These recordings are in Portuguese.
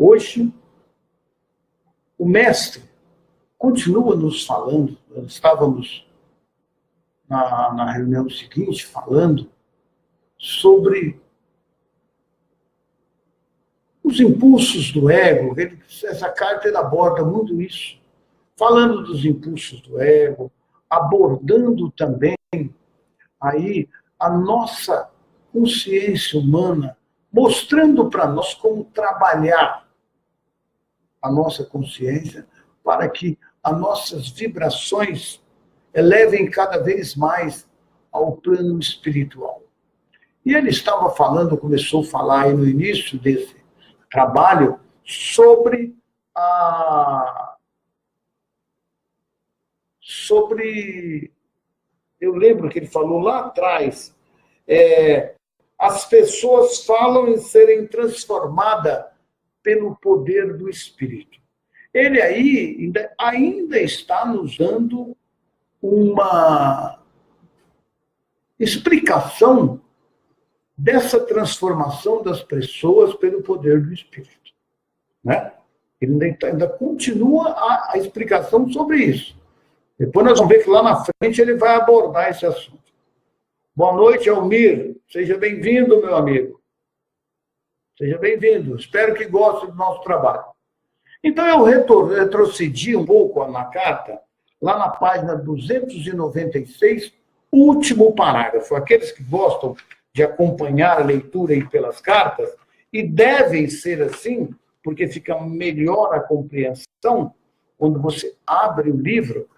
Hoje, o mestre continua nos falando. Nós estávamos na reunião seguinte falando sobre os impulsos do ego. Essa carta ele aborda muito isso, falando dos impulsos do ego, abordando também aí a nossa consciência humana, mostrando para nós como trabalhar a nossa consciência para que as nossas vibrações elevem cada vez mais ao plano espiritual. E ele estava falando, começou a falar aí no início desse trabalho, sobre eu lembro que ele falou lá atrás, as pessoas falam em serem transformadas pelo poder do Espírito. Ele aí ainda está nos dando uma explicação dessa transformação das pessoas pelo poder do Espírito. Né? Ele ainda continua a explicação sobre isso. Depois nós vamos ver que lá na frente ele vai abordar esse assunto. Boa noite, Almir. Seja bem-vindo, meu amigo. Seja bem-vindo. Espero que goste do nosso trabalho. Então, eu retrocedi um pouco na carta, lá na página 296, último parágrafo. Aqueles que gostam de acompanhar a leitura aí pelas cartas, e devem ser assim, porque fica melhor a compreensão quando você abre o livro,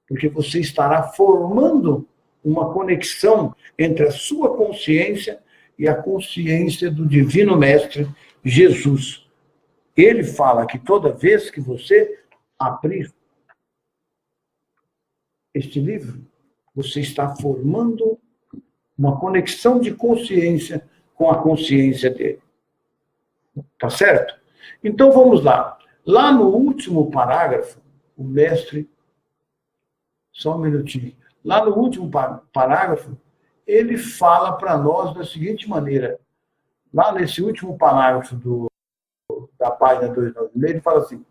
porque você estará formando uma conexão entre a sua consciência e a consciência do Divino Mestre Jesus. Ele fala que toda vez que você abrir este livro, você está formando uma conexão de consciência com a consciência dele. Tá certo? Então vamos lá. Lá no último parágrafo, o mestre... Só um minutinho. Lá no último parágrafo, ele fala para nós da seguinte maneira. Lá nesse último parágrafo da página 296, ele fala assim: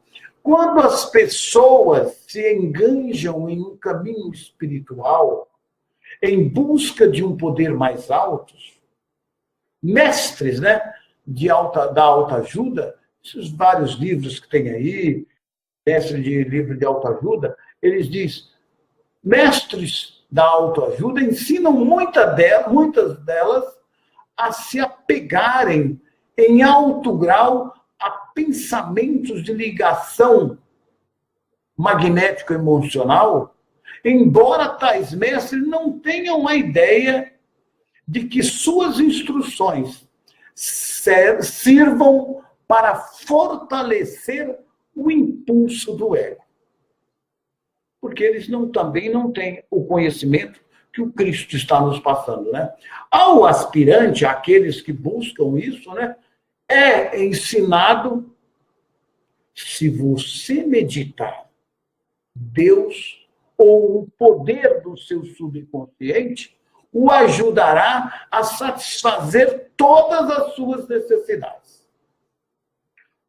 quando as pessoas se enganjam em um caminho espiritual, em busca de um poder mais alto, mestres, né, da autoajuda, esses vários livros que tem aí, mestre de livro de autoajuda, eles dizem, mestres da autoajuda ensinam muitas delas a se apegarem em alto grau a pensamentos de ligação magnético-emocional, embora tais mestres não tenham a ideia de que suas instruções sirvam para fortalecer o impulso do ego. Porque eles também não têm o conhecimento que o Cristo está nos passando, né? Ao aspirante, àqueles que buscam isso, né, é ensinado, se você meditar, Deus ou o poder do seu subconsciente o ajudará a satisfazer todas as suas necessidades.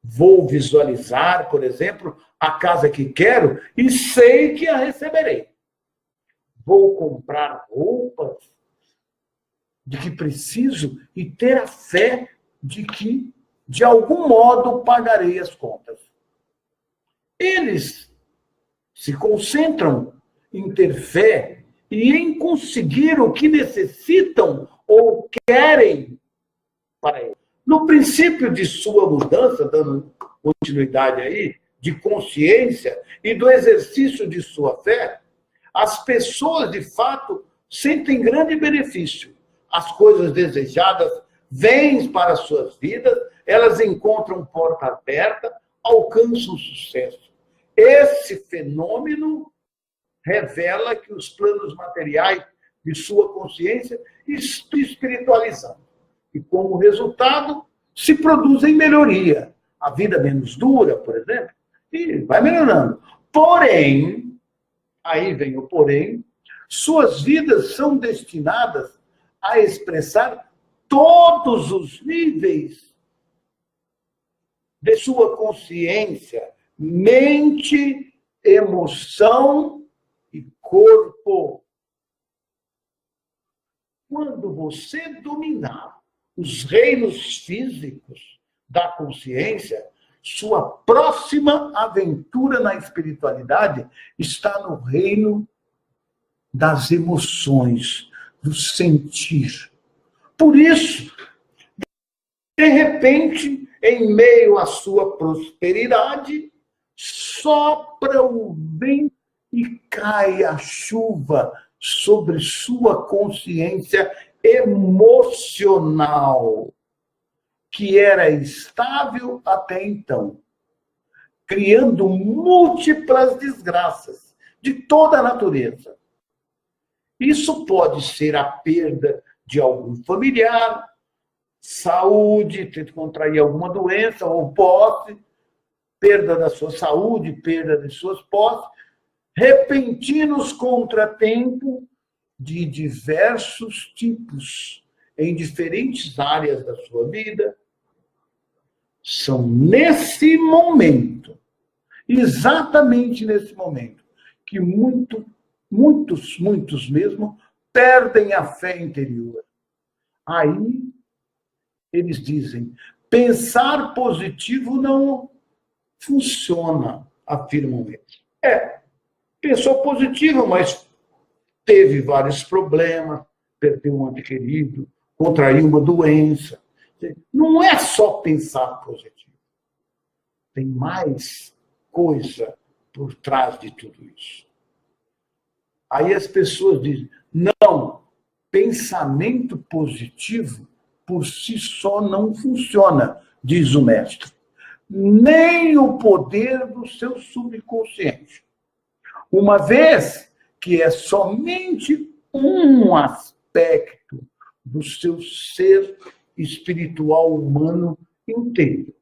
Vou visualizar, por exemplo, a casa que quero e sei que a receberei. Vou comprar roupas de que preciso e ter a fé de que, de algum modo, pagarei as contas. Eles se concentram em ter fé e em conseguir o que necessitam ou querem para eles. No princípio de sua mudança, dando continuidade aí, de consciência e do exercício de sua fé, as pessoas, de fato, sentem grande benefício. As coisas desejadas vêm para suas vidas, elas encontram porta aberta, alcançam sucesso. Esse fenômeno revela que os planos materiais de sua consciência estão espiritualizando. E, como resultado, se produzem melhoria. A vida menos dura, por exemplo, e vai melhorando. Porém, aí vem o porém, suas vidas são destinadas a expressar todos os níveis de sua consciência, mente, emoção e corpo. Quando você dominar os reinos físicos da consciência, sua próxima aventura na espiritualidade está no reino das emoções, do sentir. Por isso, de repente, em meio à sua prosperidade, sopra o vento e cai a chuva sobre sua consciência emocional, que era estável até então, criando múltiplas desgraças de toda a natureza. Isso pode ser a perda de algum familiar, saúde, ter que contrair alguma doença ou posse, perda da sua saúde, perda de suas posses, repentinos contratempos de diversos tipos, em diferentes áreas da sua vida. São nesse momento, exatamente nesse momento, que muitos mesmo perdem a fé interior. Aí eles dizem, pensar positivo não funciona, afirmam eles. Pensou positivo, mas teve vários problemas, perdeu um ente querido, contraiu uma doença. Não é só pensar positivo. Tem mais coisa por trás de tudo isso. Aí as pessoas dizem, não, pensamento positivo por si só não funciona, diz o mestre. Nem o poder do seu subconsciente. Uma vez que é somente um aspecto do seu ser espiritual humano inteiro.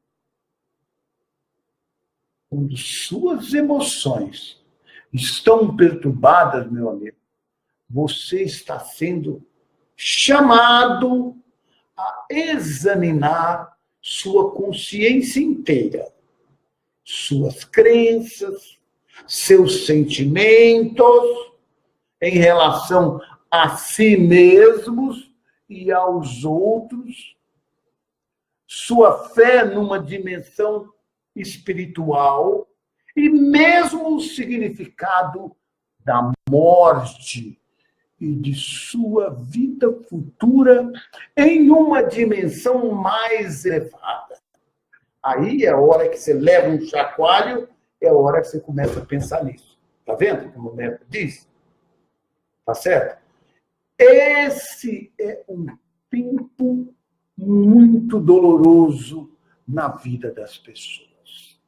Quando suas emoções estão perturbadas, meu amigo, você está sendo chamado a examinar sua consciência inteira, suas crenças, seus sentimentos em relação a si mesmos e aos outros, sua fé numa dimensão espiritual e mesmo o significado da morte e de sua vida futura em uma dimensão mais elevada. Aí é a hora que você leva um chacoalho, é a hora que você começa a pensar nisso. Está vendo como o médico diz? Tá certo? Esse é um tempo muito doloroso na vida das pessoas.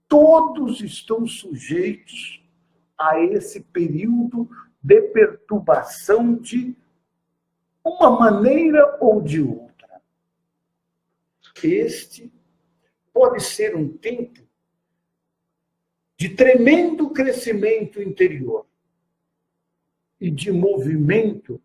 Todos estão sujeitos a esse período de perturbação de uma maneira ou de outra. Este pode ser um tempo de tremendo crescimento interior e de movimento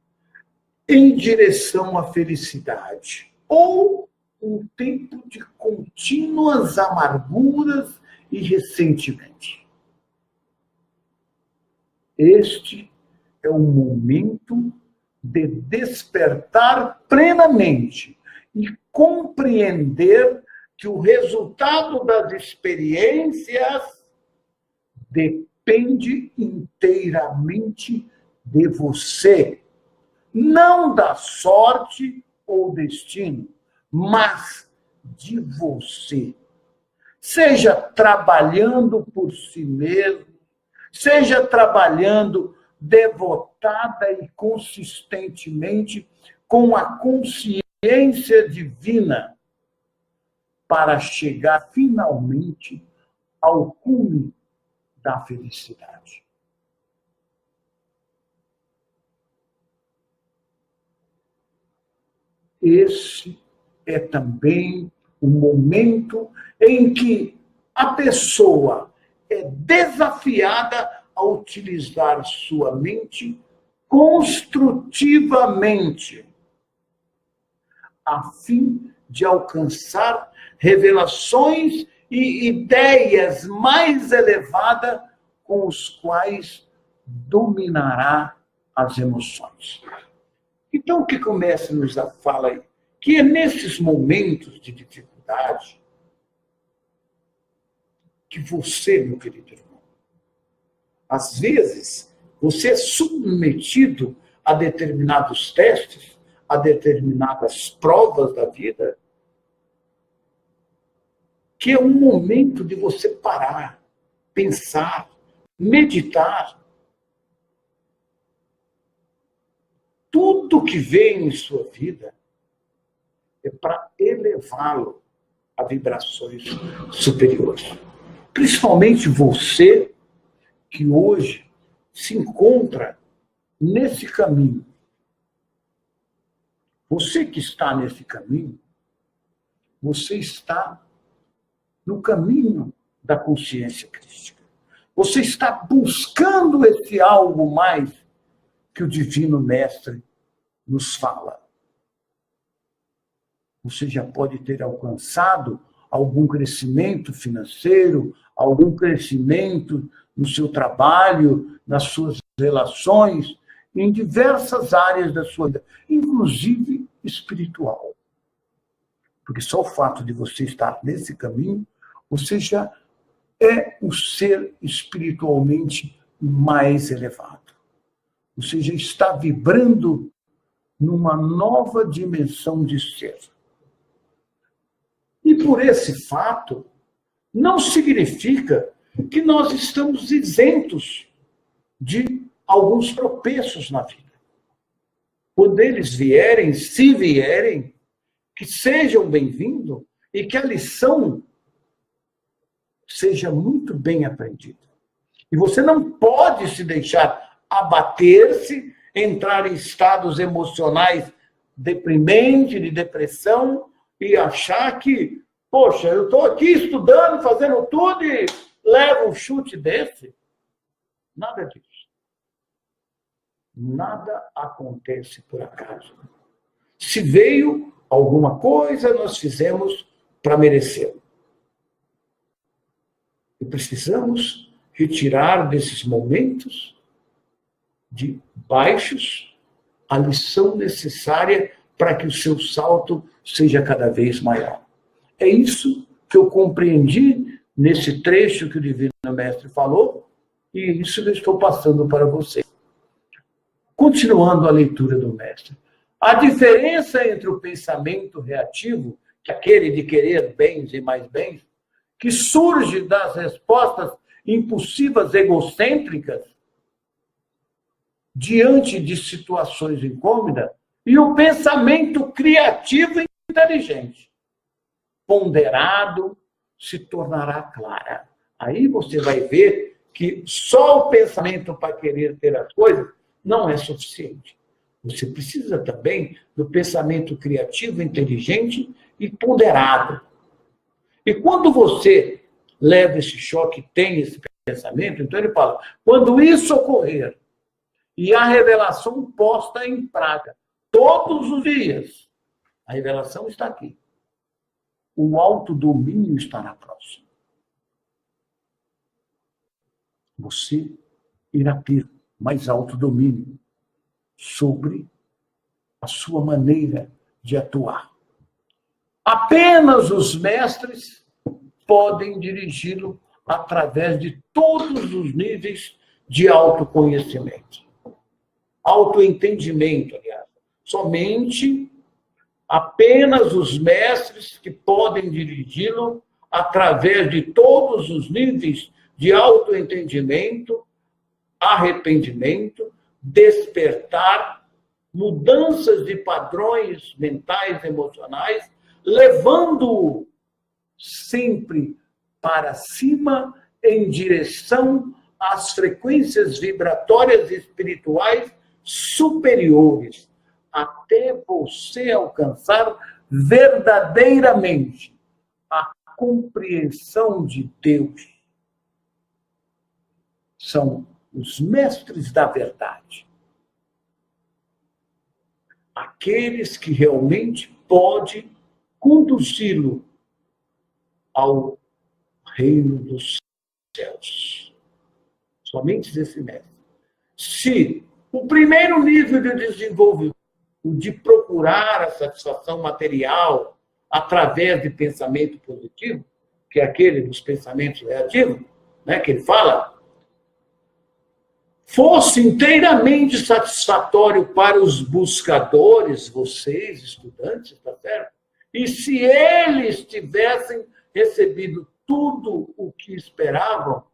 em direção à felicidade, ou um tempo de contínuas amarguras e ressentimento. Este é o momento de despertar plenamente e compreender que o resultado das experiências depende inteiramente de você, não da sorte ou destino, mas de você. Seja trabalhando por si mesmo, seja trabalhando devotada e consistentemente com a consciência divina para chegar finalmente ao cume da felicidade. Esse é também o momento em que a pessoa é desafiada a utilizar sua mente construtivamente, a fim de alcançar revelações e ideias mais elevadas com os quais dominará as emoções. Então, o que o mestre nos fala aí? Que é nesses momentos de dificuldade que você, meu querido irmão, às vezes, você é submetido a determinados testes, a determinadas provas da vida, que é um momento de você parar, pensar, meditar. Tudo que vem em sua vida é para elevá-lo a vibrações superiores. Principalmente você que hoje se encontra nesse caminho. Você que está nesse caminho, você está no caminho da consciência crística. Você está buscando esse algo mais que o Divino Mestre nos fala. Você já pode ter alcançado algum crescimento financeiro, algum crescimento no seu trabalho, nas suas relações, em diversas áreas da sua vida, inclusive espiritual. Porque só o fato de você estar nesse caminho, você já é o ser espiritualmente mais elevado. Você já está vibrando numa nova dimensão de ser. E por esse fato, não significa que nós estamos isentos de alguns tropeços na vida. Quando eles vierem, se vierem, que sejam bem-vindos e que a lição seja muito bem aprendida. E você não pode se deixar abater-se, entrar em estados emocionais deprimentes, de depressão, e achar que, poxa, eu estou aqui estudando, fazendo tudo e levo um chute desse. Nada disso. Nada acontece por acaso. Se veio alguma coisa, nós fizemos para merecê-lo. E precisamos retirar desses momentos de baixos a lição necessária para que o seu salto seja cada vez maior. É isso que eu compreendi nesse trecho que o Divino Mestre falou, e isso eu estou passando para você. Continuando a leitura do Mestre. A diferença entre o pensamento reativo, que é aquele de querer bens e mais bens, que surge das respostas impulsivas egocêntricas diante de situações incômodas, e o pensamento criativo e inteligente, ponderado, se tornará clara. Aí você vai ver que só o pensamento para querer ter as coisas não é suficiente. Você precisa também do pensamento criativo, inteligente e ponderado. E quando você leva esse choque, tem esse pensamento, então ele fala, quando isso ocorrer, e a revelação posta em prática, todos os dias, a revelação está aqui. O autodomínio estará próximo. Você irá ter mais autodomínio sobre a sua maneira de atuar. Apenas os mestres podem dirigi-lo através de todos os níveis de autoconhecimento. Autoentendimento, aliás. Somente apenas os mestres que podem dirigi-lo através de todos os níveis de autoentendimento, arrependimento, despertar, mudanças de padrões mentais, emocionais, levando-o sempre para cima em direção às frequências vibratórias espirituais superiores, até você alcançar verdadeiramente a compreensão de Deus. São os mestres da verdade. Aqueles que realmente podem conduzi-lo ao reino dos céus. Somente esse mestre. Se o primeiro nível de desenvolvimento, o de procurar a satisfação material através de pensamento positivo, que é aquele dos pensamentos reativos, né, que ele fala, fosse inteiramente satisfatório para os buscadores, vocês, estudantes, tá certo? E se eles tivessem recebido tudo o que esperavam,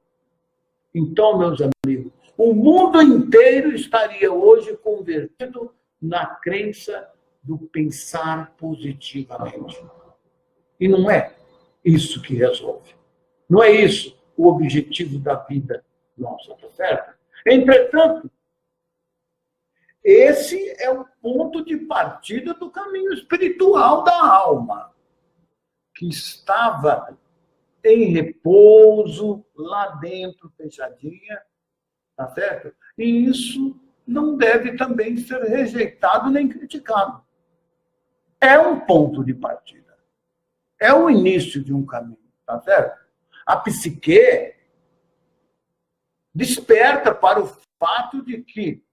então, meus amigos, o mundo inteiro estaria hoje convertido na crença do pensar positivamente. E não é isso que resolve. Não é isso o objetivo da vida nossa, tá certo? Entretanto, esse é o ponto de partida do caminho espiritual da alma, que estava em repouso, lá dentro, fechadinha, tá certo? E isso não deve também ser rejeitado nem criticado. É um ponto de partida. É o início de um caminho, tá certo? A psique desperta para o fato de que,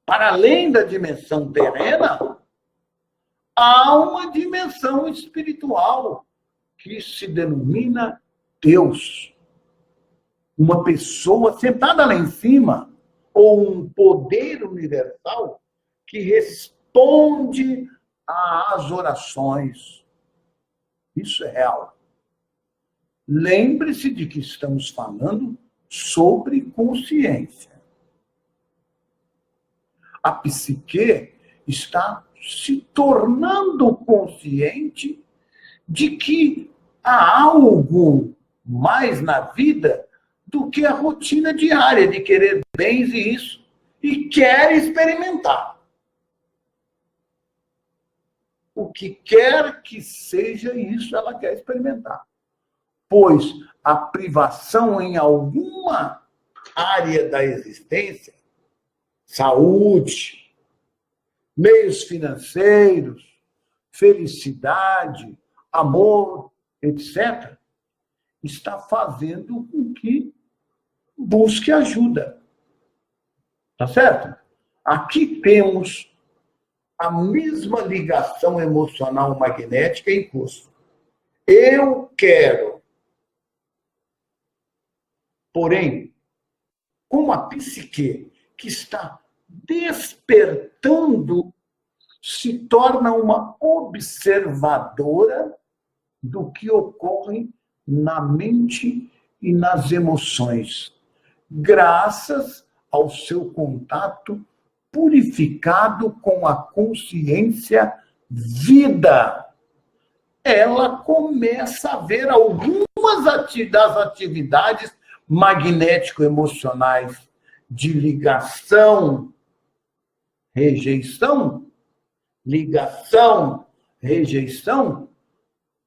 para além da dimensão terrena, há uma dimensão espiritual que se denomina Deus. Uma pessoa sentada lá em cima, ou um poder universal que responde às orações. Isso é real. Lembre-se de que estamos falando sobre consciência. A psique está se tornando consciente de que há algo mais na vida do que a rotina diária de querer bens e isso, e quer experimentar. O que quer que seja isso, ela quer experimentar. Pois a privação em alguma área da existência, saúde, meios financeiros, felicidade, amor, etc., está fazendo com que busque ajuda. Tá certo? Aqui temos a mesma ligação emocional magnética em curso. Eu quero. Porém, como a psique que está despertando se torna uma observadora do que ocorre na mente e nas emoções, graças ao seu contato purificado com a consciência vida. Ela começa a ver algumas das atividades magnético-emocionais de ligação, rejeição, ligação, rejeição,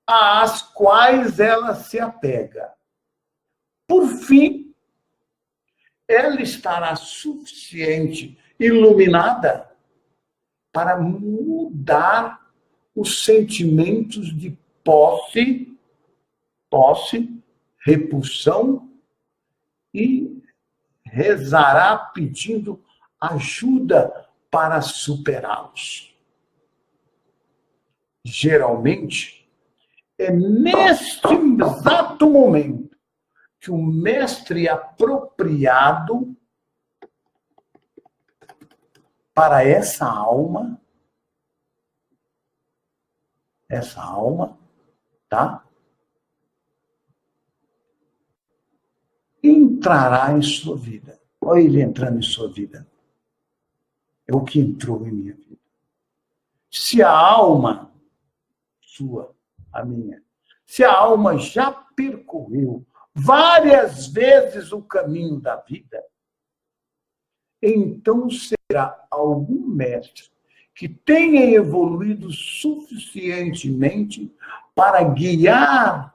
às quais ela se apega. Por fim, ela estará suficiente iluminada para mudar os sentimentos de posse, repulsão, e rezará pedindo ajuda para superá-los. Geralmente, é neste exato momento que o mestre apropriado para essa alma, tá? Entrará em sua vida. Olha ele entrando em sua vida. É o que entrou em minha vida. Se a alma sua, a minha, se a alma já percorreu várias vezes o caminho da vida, então será algum mestre que tenha evoluído suficientemente para guiar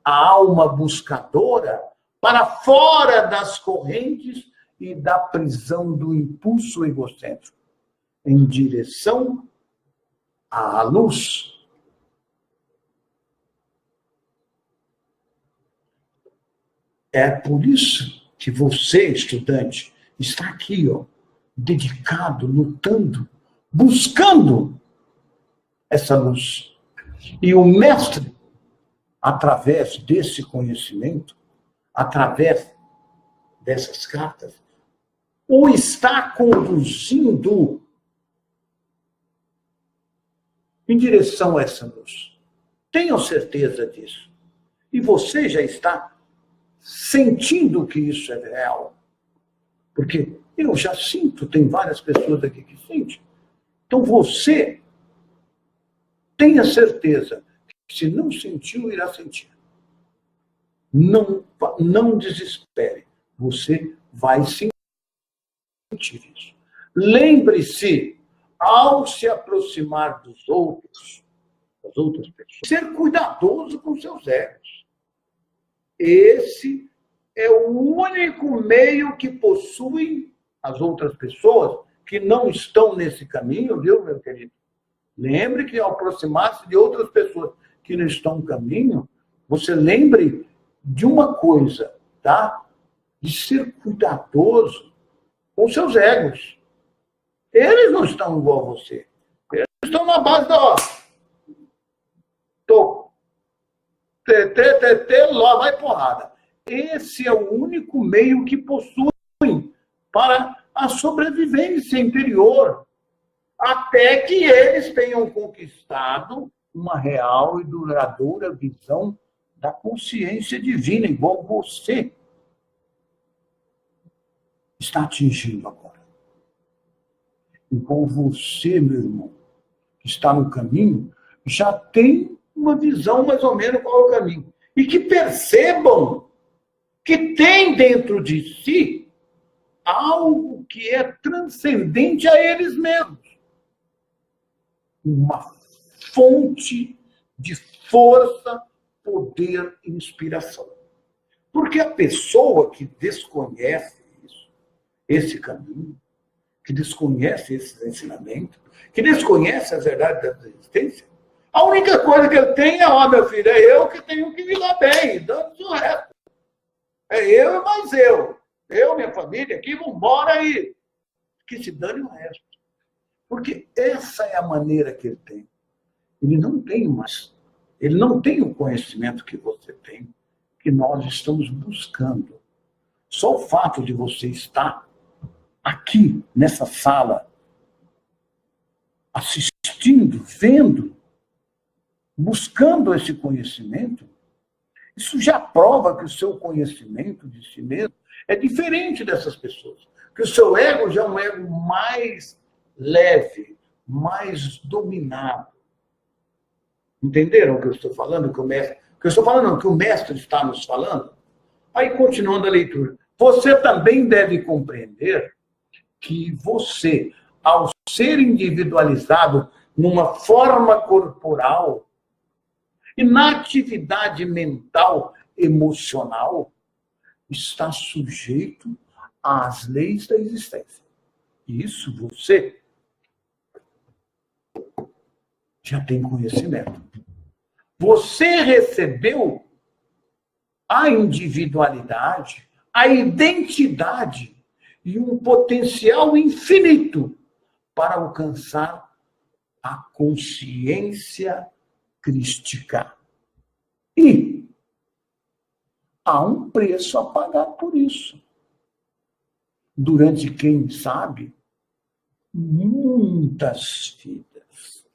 a alma buscadora para fora das correntes e da prisão do impulso egocêntrico, em direção à luz. É por isso que você, estudante, está aqui, ó, dedicado, lutando, buscando essa luz. E o mestre, através desse conhecimento, através dessas cartas, o está conduzindo em direção a essa luz. Tenham certeza disso. E você já está sentindo que isso é real. Porque eu já sinto, tem várias pessoas aqui que sentem. Então você tenha certeza que se não sentiu, irá sentir. Não desespere. Você vai sentir isso. Lembre-se, ao se aproximar dos outros, das outras pessoas, ser cuidadoso com seus egos. Esse é o único meio que possuem as outras pessoas que não estão nesse caminho, viu, meu querido? Lembre que ao aproximar-se de outras pessoas que não estão no caminho, você lembre de uma coisa, tá? De ser cuidadoso com seus egos. Eles não estão igual a você. Eles estão na base da... Lá vai porrada. Esse é o único meio que possuem para a sobrevivência interior, até que eles tenham conquistado uma real e duradoura visão da consciência divina, igual você está atingindo agora. Igual você, meu irmão, que está no caminho, já tem uma visão mais ou menos qual é o caminho. E que percebam que tem dentro de si algo que é transcendente a eles mesmos. Uma fonte de força, poder e inspiração. Porque a pessoa que desconhece isso, esse caminho, que desconhece esses ensinamentos, que desconhece a verdade da existência, a única coisa que ele tem é, meu filho, é eu que tenho que me dar bem, dando o resto. É eu e mais eu. Eu, minha família aqui, vamos embora aí. Que se dane o resto. Porque essa é a maneira que ele tem. Ele não tem mais. Ele não tem o conhecimento que você tem, que nós estamos buscando. Só o fato de você estar aqui, nessa sala, assistindo, vendo, buscando esse conhecimento, isso já prova que o seu conhecimento de si mesmo é diferente dessas pessoas. Que o seu ego já é um ego mais leve, mais dominado. Entenderam o que eu estou falando? Que eu estou falando não, que o mestre está nos falando? Aí, continuando a leitura. Você também deve compreender que você, ao ser individualizado numa forma corporal e na atividade mental, emocional, está sujeito às leis da existência. Isso você já tem conhecimento. Você recebeu a individualidade, a identidade e um potencial infinito para alcançar a consciência crística. E há um preço a pagar por isso. Durante, quem sabe, muitas vidas.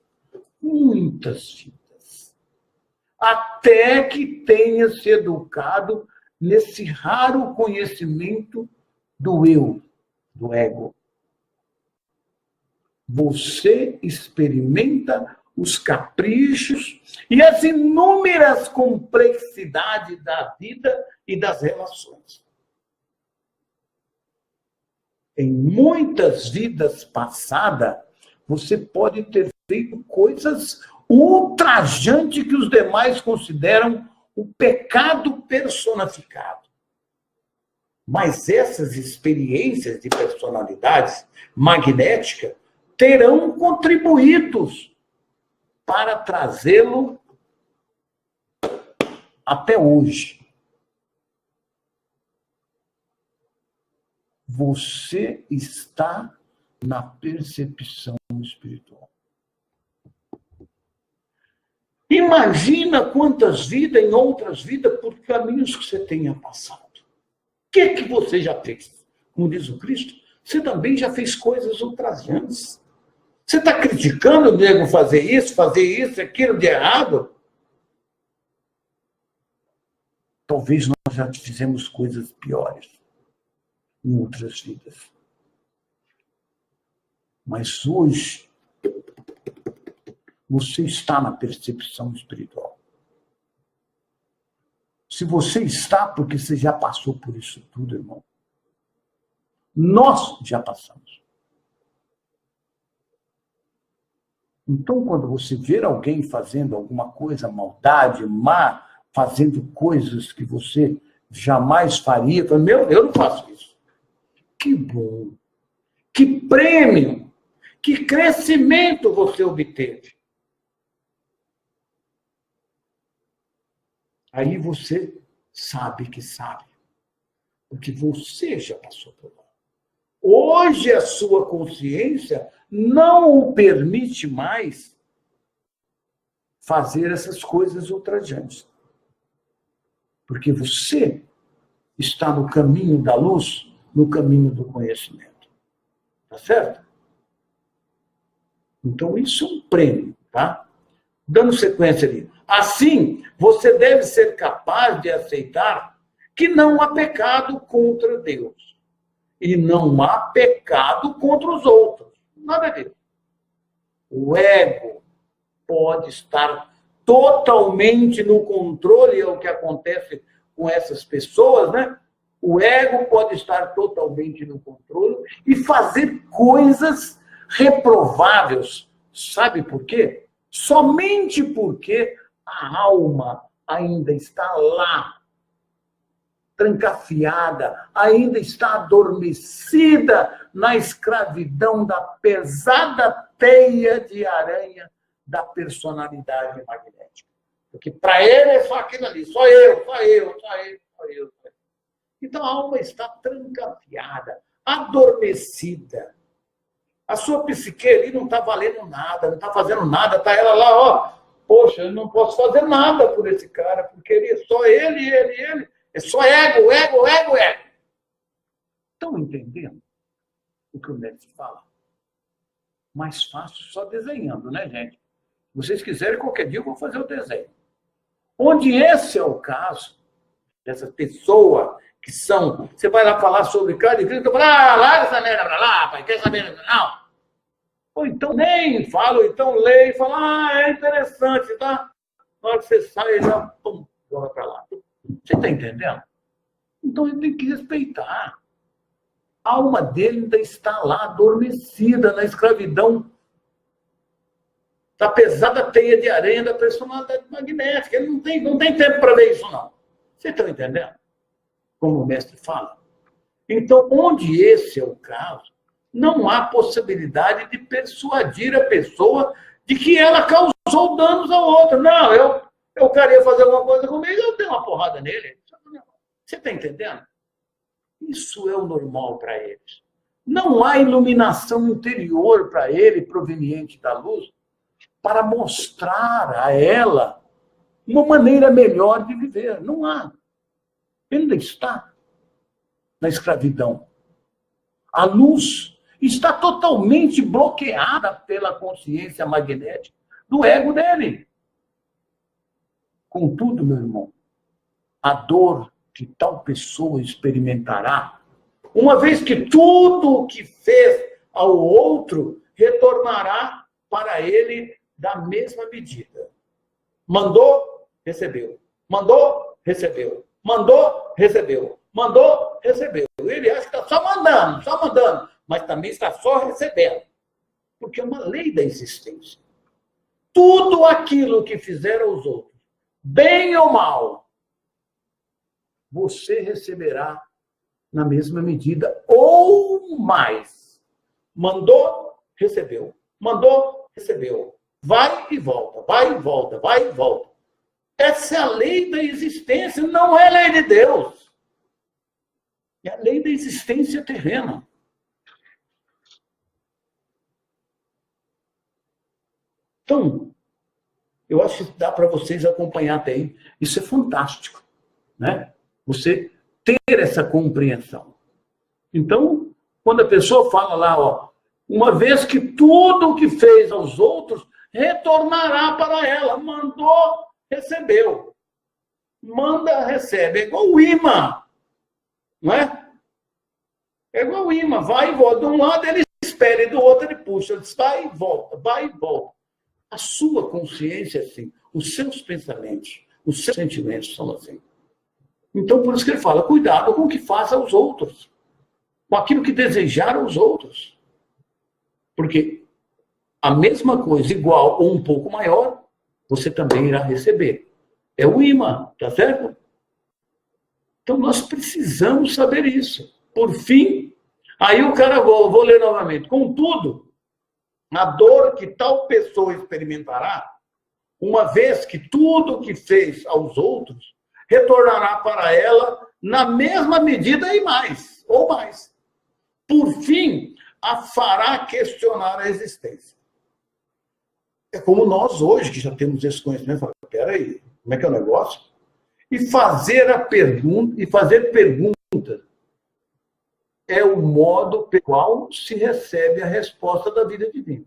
Muitas vidas. Até que tenha se educado nesse raro conhecimento do eu, do ego. Você experimenta os caprichos e as inúmeras complexidades da vida e das relações. Em muitas vidas passadas, você pode ter feito coisas ultrajantes que os demais consideram o pecado personificado. Mas essas experiências de personalidades magnéticas terão contribuído para trazê-lo até hoje. você está na percepção espiritual. Imagina quantas vidas, em outras vidas, por caminhos que você tenha passado. O que você já fez? Como diz o Cristo, você também já fez coisas ultrajantes. Você está criticando o nego fazer isso, aquilo de errado? Talvez nós já fizemos coisas piores em outras vidas. Mas hoje, você está na percepção espiritual. Se você está, porque você já passou por isso tudo, irmão. Nós já passamos. Então, quando você ver alguém fazendo alguma coisa, maldade, má, fazendo coisas que você jamais faria, fala, meu, eu não faço isso. Que bom, que prêmio, que crescimento você obteve. Aí você sabe que sabe, porque você já passou por lá. Hoje a sua consciência não o permite mais fazer essas coisas ultrajantes. Porque você está no caminho da luz, no caminho do conhecimento. Tá certo? Então, isso é um prêmio, tá? Dando sequência ali. Assim, você deve ser capaz de aceitar que não há pecado contra Deus. E não há pecado contra os outros. Nada disso. O ego pode estar totalmente no controle, é o que acontece com essas pessoas, né? O ego pode estar totalmente no controle e fazer coisas reprováveis. Sabe por quê? Somente porque a alma ainda está lá, trancafiada, ainda está adormecida na escravidão da pesada teia de aranha da personalidade magnética. Porque para ele é só aquilo ali, só eu. Então a alma está trancafiada, adormecida. A sua psique ali não está valendo nada, não está fazendo nada, está ela lá, ó, poxa, eu não posso fazer nada por esse cara, porque ele é só ele. É só ego. Estão entendendo o que o mestre fala? Mais fácil só desenhando, né, gente? Se vocês quiserem, qualquer dia eu vou fazer o desenho. Onde esse é o caso dessa pessoa que são... Você vai lá falar sobre cada Cristo, larga essa merda pra lá, pai, quer saber? Não. Ou então nem fala, ou então lê e fala, é interessante, tá? Na hora que você sai, já pum, joga pra lá. Você está entendendo? Então ele tem que respeitar. A alma dele ainda está lá, adormecida na escravidão da pesada teia de aranha da personalidade magnética. Ele não tem tempo para ver isso, não. Vocês estão entendendo? Como o mestre fala. Então, onde esse é o caso, não há possibilidade de persuadir a pessoa de que ela causou danos ao outro. Não, eu queria fazer alguma coisa comigo, eu dei uma porrada nele. Você está entendendo? Isso é o normal para eles. Não há iluminação interior para ele, proveniente da luz, para mostrar a ela uma maneira melhor de viver. Não há. Ele ainda está na escravidão. A luz está totalmente bloqueada pela consciência magnética do ego dele. Contudo, meu irmão, a dor que tal pessoa experimentará, uma vez que tudo o que fez ao outro retornará para ele da mesma medida. Mandou, recebeu. Mandou, recebeu. Mandou, recebeu. Mandou, recebeu. Ele acha que está só mandando, mas também está só recebendo. Porque é uma lei da existência. Tudo aquilo que fizer aos outros, bem ou mal, você receberá na mesma medida ou mais. Mandou, recebeu. Mandou, recebeu. Vai e volta, vai e volta, vai e volta. Essa é a lei da existência, não é a lei de Deus. É a lei da existência terrena. Então, eu acho que dá para vocês acompanhar bem. Isso é fantástico, né? Você ter essa compreensão. Então, quando a pessoa fala lá, ó, uma vez que tudo o que fez aos outros retornará para ela, mandou, recebeu. Manda, recebe. É igual o imã, não é? É igual o imã, vai e volta. De um lado ele espera, e do outro ele puxa. Ele vai e volta, vai e volta. A sua consciência é assim, os seus pensamentos, os seus sentimentos são assim. Então, por isso que ele fala, cuidado com o que faz aos outros, com aquilo que desejar aos outros. Porque a mesma coisa, igual ou um pouco maior, você também irá receber. É o imã, tá certo? Então, nós precisamos saber isso. Por fim, aí o cara, vou ler novamente. Contudo, a dor que tal pessoa experimentará, uma vez que tudo o que fez aos outros retornará para ela na mesma medida e mais, ou mais. Por fim, a fará questionar a existência. É como nós hoje, que já temos esse conhecimento, fala, peraí, como é que é o negócio? E fazer a pergunta, e fazer perguntas é o modo pelo qual se recebe a resposta da vida divina.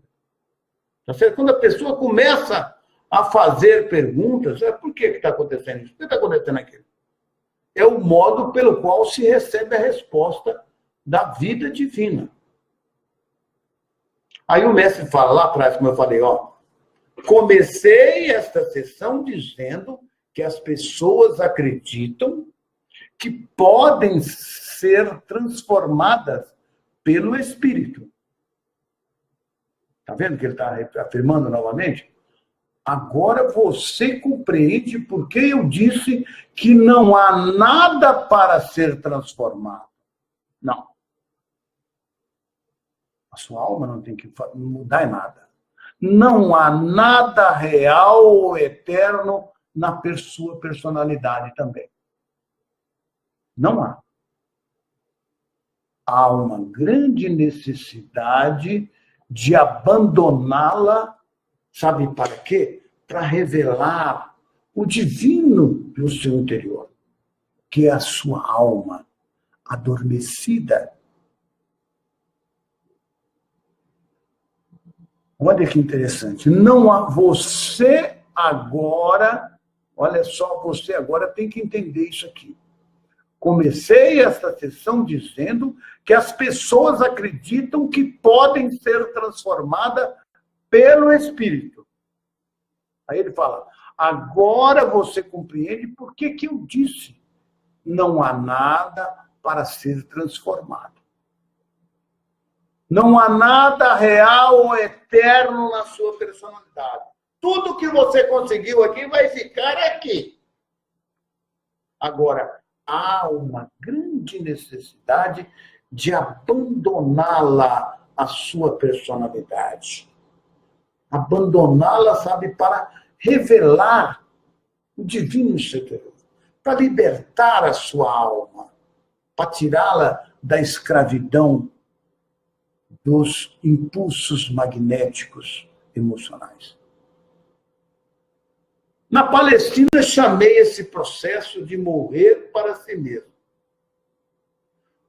Tá certo? Quando a pessoa começa a fazer perguntas, por que está acontecendo isso? Por que está acontecendo aquilo? É o modo pelo qual se recebe a resposta da vida divina. Aí o mestre fala lá atrás, como eu falei, ó, comecei esta sessão dizendo que as pessoas acreditam que podem ser transformadas pelo Espírito. Está vendo que ele está afirmando novamente? Agora você compreende por que eu disse que não há nada para ser transformado. Não. A sua alma não tem que mudar em nada. Não há nada real ou eterno na sua personalidade também. Não há. Há uma grande necessidade de abandoná-la, sabe para quê? Para revelar o divino no seu interior, que é a sua alma adormecida. Olha que interessante. Não há você agora, olha só, você agora tem que entender isso aqui. Comecei esta sessão dizendo que as pessoas acreditam que podem ser transformadas pelo Espírito. Aí ele fala, agora você compreende por que eu disse, não há nada para ser transformado. Não há nada real ou eterno na sua personalidade. Tudo que você conseguiu aqui vai ficar aqui. Agora, há uma grande necessidade de abandoná-la, a sua personalidade. Abandoná-la, sabe, para revelar o divino interior, para libertar a sua alma, para tirá-la da escravidão dos impulsos magnéticos emocionais. Na Palestina, chamei esse processo de morrer para si mesmo,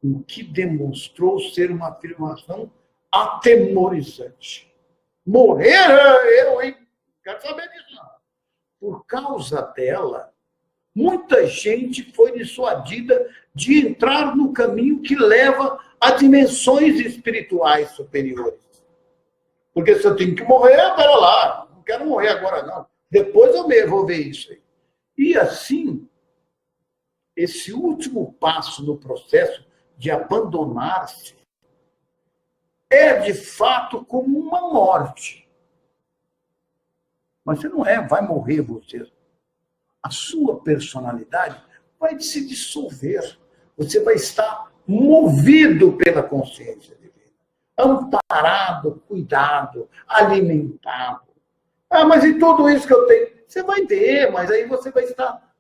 o que demonstrou ser uma afirmação atemorizante. Morrer? Eu, hein? Quero saber disso, não. Por causa dela, muita gente foi dissuadida de entrar no caminho que leva a dimensões espirituais superiores. Porque se eu tenho que morrer, pera lá, não quero morrer agora, não. Depois eu vou ver isso aí. E assim, esse último passo no processo de abandonar-se é, de fato, como uma morte. Mas você não vai morrer você. A sua personalidade vai se dissolver. Você vai estar movido pela consciência divina, amparado, cuidado, alimentado. Mas e tudo isso que eu tenho? Você vai ver, mas aí você vai estar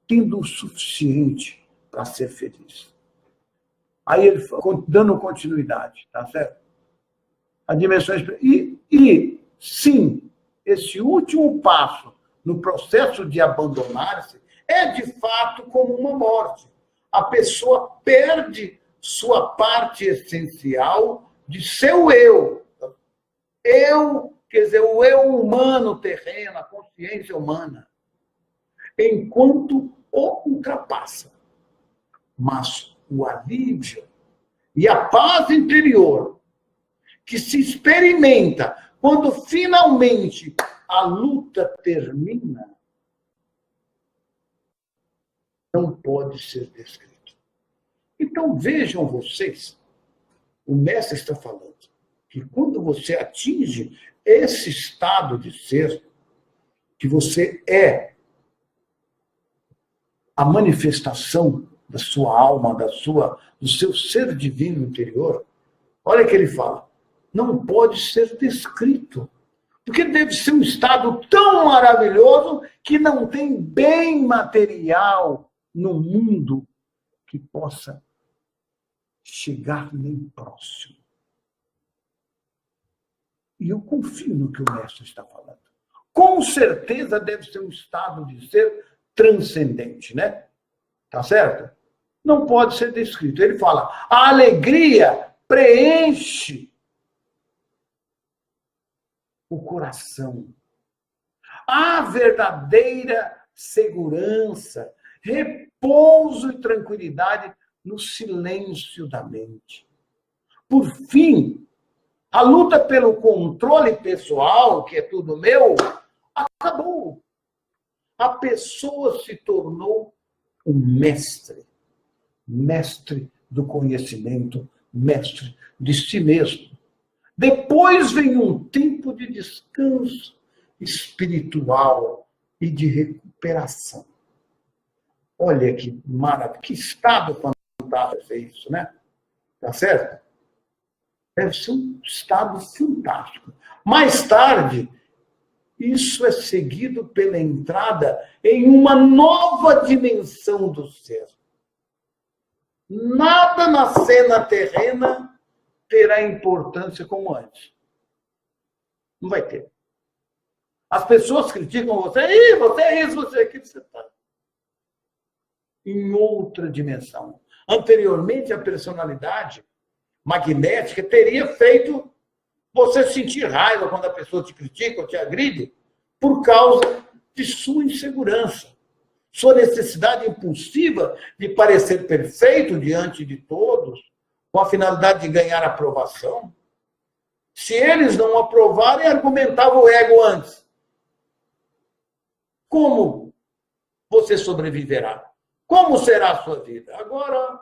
tendo o suficiente para ser feliz. Aí ele, dando continuidade, tá certo? A dimensão e sim, esse último passo no processo de abandonar-se é, de fato, como uma morte. A pessoa perde sua parte essencial de seu eu. Eu, quer dizer, o eu humano terreno, a consciência humana, enquanto o ultrapassa. Mas o alívio e a paz interior que se experimenta quando finalmente a luta termina, não pode ser descrito. Então vejam vocês, o mestre está falando que quando você atinge esse estado de ser, que você é a manifestação da sua alma, do seu ser divino interior, olha que ele fala, não pode ser descrito. Porque deve ser um estado tão maravilhoso que não tem bem material no mundo que possa chegar nem próximo. E eu confio no que o mestre está falando. Com certeza deve ser um estado de ser transcendente, né? Tá certo? Não pode ser descrito. Ele fala, a alegria preenche o coração. A verdadeira segurança, repouso e tranquilidade no silêncio da mente. Por fim, a luta pelo controle pessoal, que é tudo meu, acabou. A pessoa se tornou um mestre. Mestre do conhecimento, mestre de si mesmo. Depois vem um tempo de descanso espiritual e de recuperação. Olha que maravilha, que estado fantástico é isso, né? Tá certo? Deve ser um estado fantástico. Mais tarde, isso é seguido pela entrada em uma nova dimensão do ser. Nada na cena terrena terá importância como antes. Não vai ter. As pessoas criticam você, você é isso, você é aquilo, você está em outra dimensão. Anteriormente, a personalidade magnética teria feito você sentir raiva quando a pessoa te critica ou te agride por causa de sua insegurança, sua necessidade impulsiva de parecer perfeito diante de todos, com a finalidade de ganhar aprovação. Se eles não aprovarem, argumentava o ego antes. Como você sobreviverá? Como será a sua vida? Agora,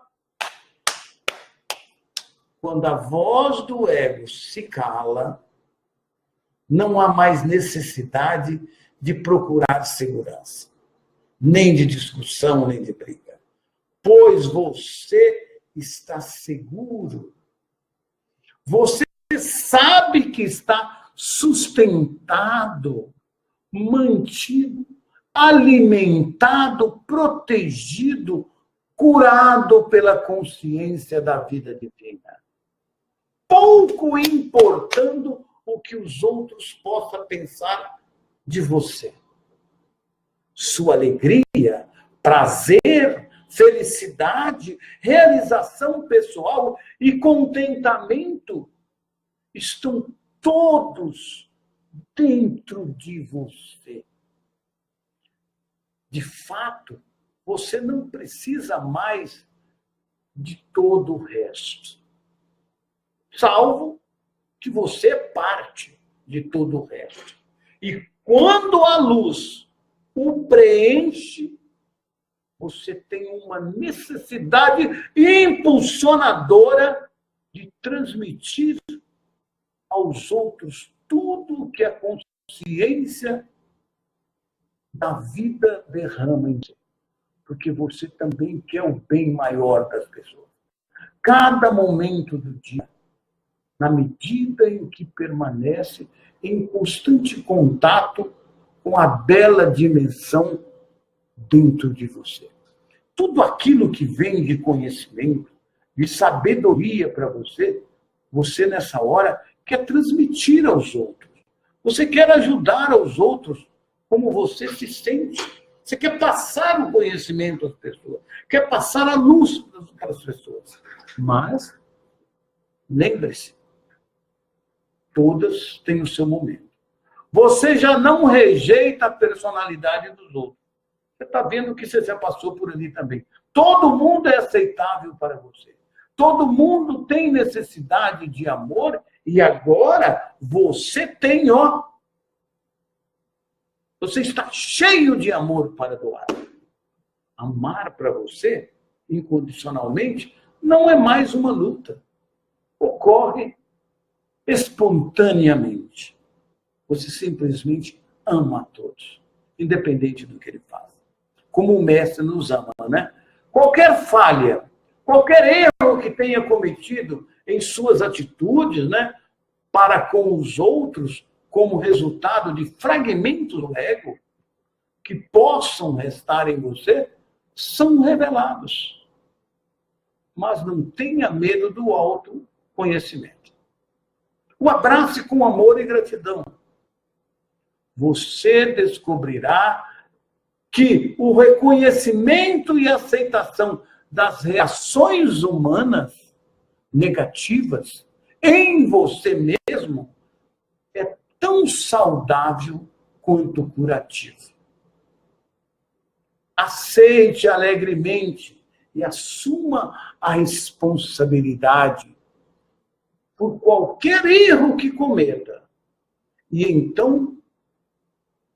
quando a voz do ego se cala, não há mais necessidade de procurar segurança, nem de discussão, nem de briga. Pois você está seguro. Você sabe que está sustentado, mantido, alimentado, protegido, curado pela consciência da vida divina. Pouco importando o que os outros possam pensar de você. Sua alegria, prazer, felicidade, realização pessoal e contentamento estão todos dentro de você. De fato, você não precisa mais de todo o resto. Salvo que você é parte de todo o resto. E quando a luz o preenche, você tem uma necessidade impulsionadora de transmitir aos outros tudo o que a consciência da vida derrama em si. Porque você também quer o bem maior das pessoas. Cada momento do dia, na medida em que permanece em constante contato com a bela dimensão dentro de você. tudo aquilo que vem de conhecimento, de sabedoria para você, você nessa hora quer transmitir aos outros. Você quer ajudar aos outros como você se sente. Você quer passar o conhecimento às pessoas, quer passar a luz para as pessoas. Mas, lembre-se, todas têm o seu momento. Você já não rejeita a personalidade dos outros. Você está vendo que você já passou por ali também. Todo mundo é aceitável para você. Todo mundo tem necessidade de amor e agora você tem, ó. Você está cheio de amor para doar. Amar para você, incondicionalmente, não é mais uma luta. Ocorre espontaneamente. Você simplesmente ama a todos, independente do que ele faz. Como o mestre nos ama, né? Qualquer falha, qualquer erro que tenha cometido em suas atitudes, né, para com os outros, como resultado de fragmentos do ego que possam restar em você, são revelados. Mas não tenha medo do autoconhecimento. O abrace com amor e gratidão. Você descobrirá que o reconhecimento e aceitação das reações humanas negativas em você mesmo é tão saudável quanto curativo. Aceite alegremente e assuma a responsabilidade por qualquer erro que cometa. E então,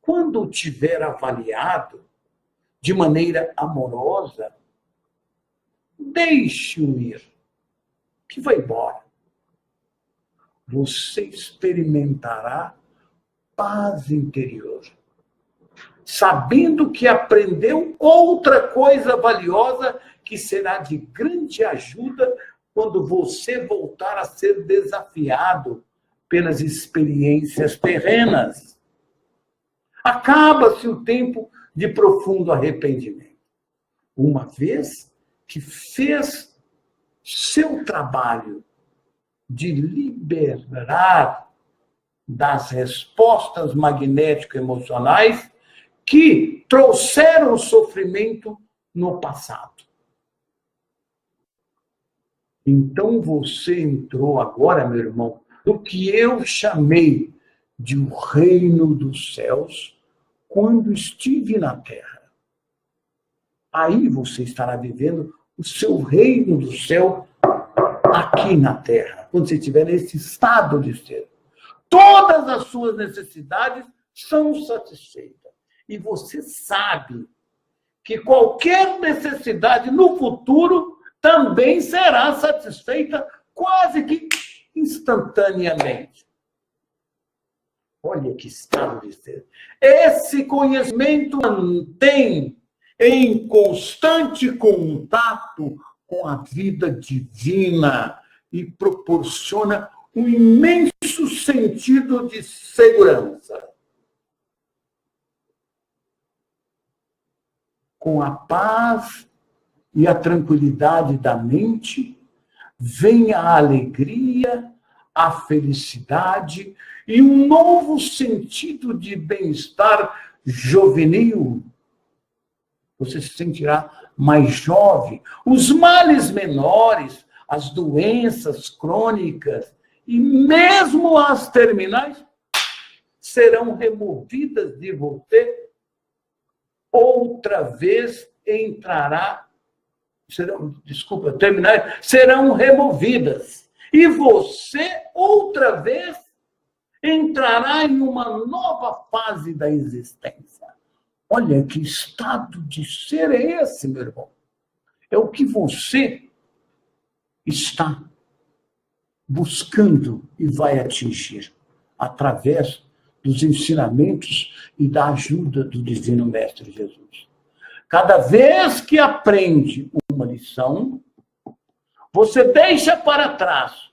quando tiver avaliado de maneira amorosa, deixe-o ir, que vai embora. Você experimentará paz interior, sabendo que aprendeu outra coisa valiosa que será de grande ajuda quando você voltar a ser desafiado pelas experiências terrenas. Acaba-se o tempo de profundo arrependimento. Uma vez que fez seu trabalho de liberar das respostas magnético-emocionais que trouxeram sofrimento no passado. Então você entrou agora, meu irmão, no que eu chamei de o reino dos céus quando estive na Terra. Aí você estará vivendo o seu reino do céu aqui na Terra, quando você estiver nesse estado de ser. Todas as suas necessidades são satisfeitas. E você sabe que qualquer necessidade no futuro também será satisfeita quase que instantaneamente. Olha que estado de ser. Esse conhecimento mantém em constante contato com a vida divina e proporciona um imenso sentido de segurança. Com a paz e a tranquilidade da mente, vem a alegria, a felicidade e um novo sentido de bem-estar juvenil. Você se sentirá mais jovem. Os males menores, as doenças crônicas e mesmo as terminais serão removidas de você. Outra vez entrará, serão removidas. E você, outra vez, entrará em uma nova fase da existência. Olha que estado de ser é esse, meu irmão. É o que você está buscando e vai atingir através dos ensinamentos e da ajuda do Divino Mestre Jesus. Cada vez que aprende uma lição, você deixa para trás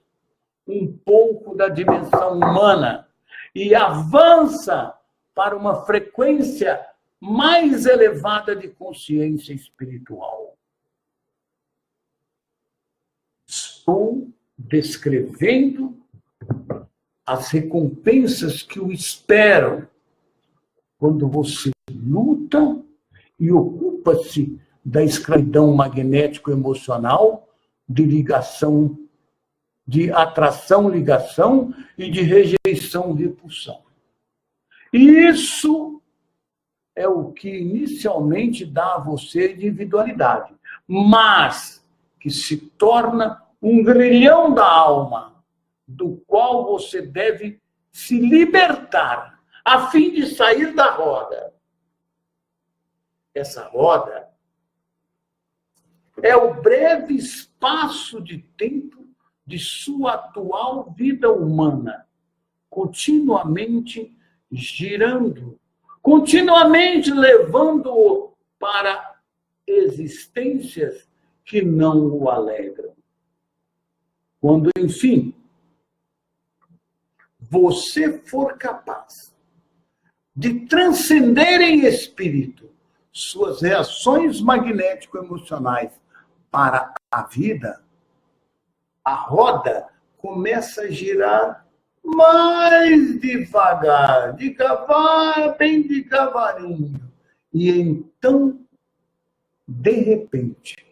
um pouco da dimensão humana e avança para uma frequência mais elevada de consciência espiritual. estou descrevendo as recompensas que o esperam quando você luta e ocupa-se da escravidão magnético-emocional, de ligação, de atração-ligação e de rejeição-repulsão. Isso é o que inicialmente dá a você individualidade, mas que se torna um grilhão da alma, do qual você deve se libertar, a fim de sair da roda. Essa roda é o breve espaço de tempo de sua atual vida humana, continuamente girando, continuamente levando-o para existências que não o alegram. Quando, enfim, você for capaz de transcender em espírito suas reações magnético-emocionais para a vida, a roda começa a girar mais devagar, bem devagarinho. E então, de repente,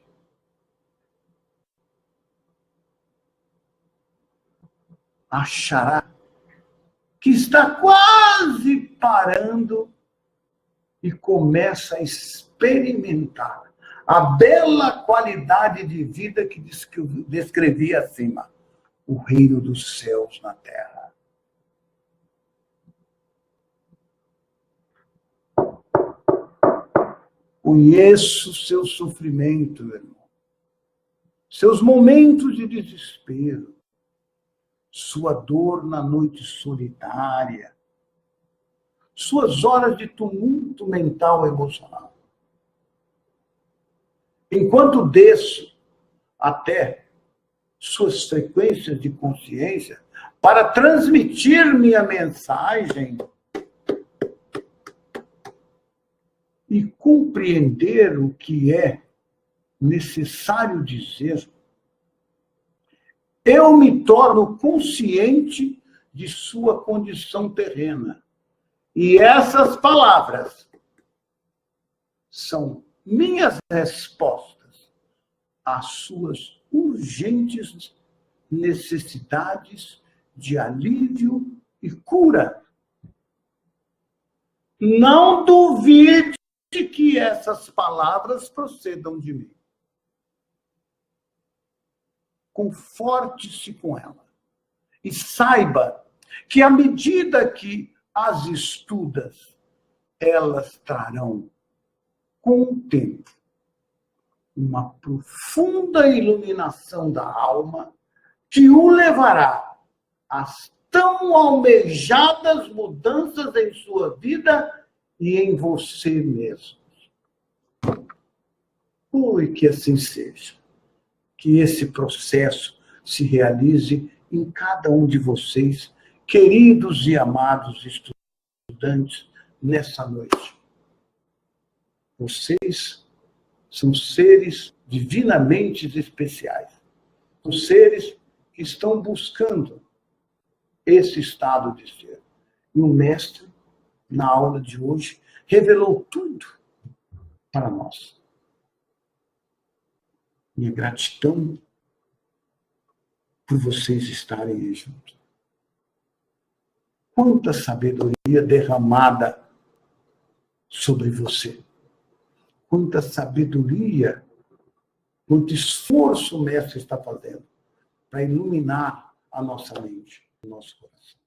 achará que está quase parando e começa a experimentar a bela qualidade de vida que descrevi acima, o reino dos céus na terra. Conheço seu sofrimento, meu irmão, seus momentos de desespero, sua dor na noite solitária, suas horas de tumulto mental e emocional. Enquanto desço até suas frequências de consciência para transmitir minha mensagem e compreender o que é necessário dizer, eu me torno consciente de sua condição terrena. E essas palavras são minhas respostas às suas urgentes necessidades de alívio e cura. Não duvide que essas palavras procedam de mim. Conforte-se com ela. E saiba que, à medida que as estudas, elas trarão, com o tempo, uma profunda iluminação da alma que o levará às tão almejadas mudanças em sua vida e em você mesmo. Que assim seja. Que esse processo se realize em cada um de vocês, queridos e amados estudantes, nessa noite. Vocês são seres divinamente especiais. São seres que estão buscando esse estado de ser. E o mestre, na aula de hoje, revelou tudo para nós. Minha gratidão por vocês estarem aí juntos. Quanta sabedoria derramada sobre você. Quanta sabedoria, quanto esforço o mestre está fazendo para iluminar a nossa mente, o nosso coração.